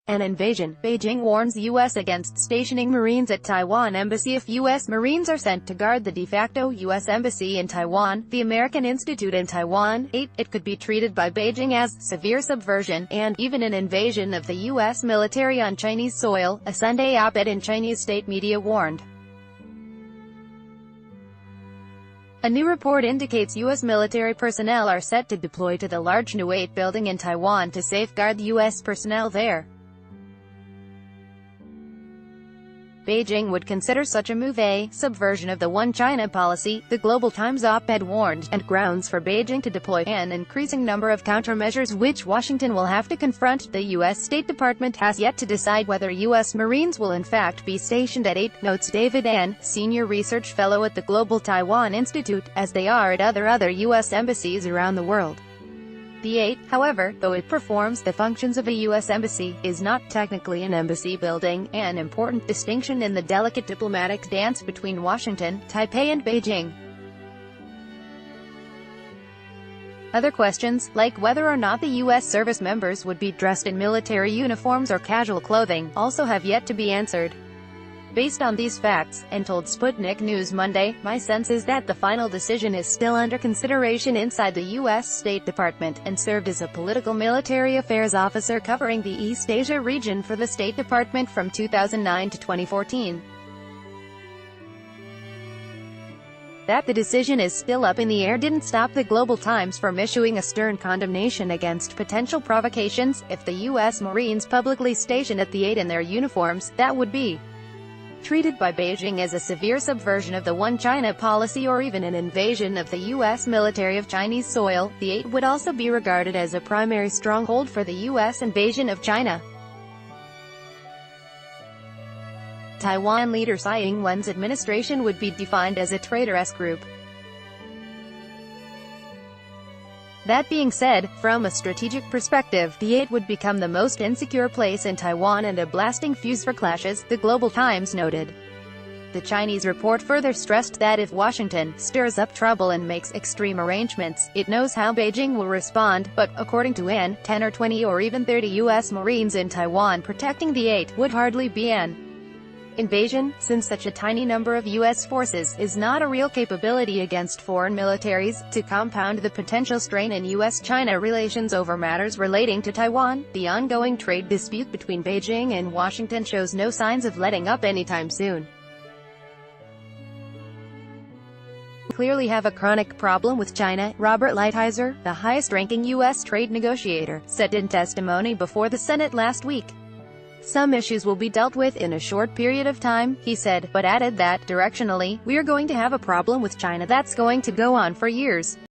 An invasion. Beijing warns U.S. against stationing Marines at Taiwan embassy if U.S. Marines are sent to guard the de facto U.S. embassy in Taiwan. The American Institute in Taiwan. 8. It could be treated by Beijing as severe subversion, and even an invasion of the U.S. military on Chinese soil, a Sunday op-ed in Chinese state media warned. A new report indicates U.S. military personnel are set to deploy to the large Nu 8 building in Taiwan to safeguard U.S. personnel there. Beijing would consider such a move a subversion of the One China policy, the Global Times op-ed warned, and grounds for Beijing to deploy an increasing number of countermeasures which Washington will have to confront. The U.S. State Department has yet to decide whether U.S. Marines will in fact be stationed at 8, notes David N., senior research fellow at the Global Taiwan Institute, as they are at other U.S. embassies around the world. The 8, however, though it performs the functions of a U.S. embassy, is not technically an embassy building, an important distinction in the delicate diplomatic dance between Washington, Taipei and Beijing. Other questions, like whether or not the U.S. service members would be dressed in military uniforms or casual clothing, also have yet to be answered. Based on these facts, and told Sputnik News Monday, my sense is that the final decision is still under consideration inside the U.S. State Department, and served as a political military affairs officer covering the East Asia region for the State Department from 2009 to 2014. That the decision is still up in the air didn't stop the Global Times from issuing a stern condemnation against potential provocations. If the U.S. Marines publicly station at the 8 in their uniforms, that would be treated by Beijing as a severe subversion of the One China policy or even an invasion of the U.S. military of Chinese soil. The 8 would also be regarded as a primary stronghold for the U.S. invasion of China. Taiwan leader Tsai Ing-wen's administration would be defined as a traitorous group. That being said, from a strategic perspective, the 8 would become the most insecure place in Taiwan and a blasting fuse for clashes, the Global Times noted. The Chinese report further stressed that if Washington stirs up trouble and makes extreme arrangements, it knows how Beijing will respond, but, according to An, 10 or 20 or even 30 U.S. Marines in Taiwan protecting the 8 would hardly be an invasion, since such a tiny number of U.S. forces is not a real capability against foreign militaries. To compound the potential strain in U.S.-China relations over matters relating to Taiwan, the ongoing trade dispute between Beijing and Washington shows no signs of letting up anytime soon. "We clearly have a chronic problem with China," Robert Lighthizer, the highest-ranking U.S. trade negotiator, said in testimony before the Senate last week. "Some issues will be dealt with in a short period of time," he said, but added that, directionally, "we are going to have a problem with China that's going to go on for years."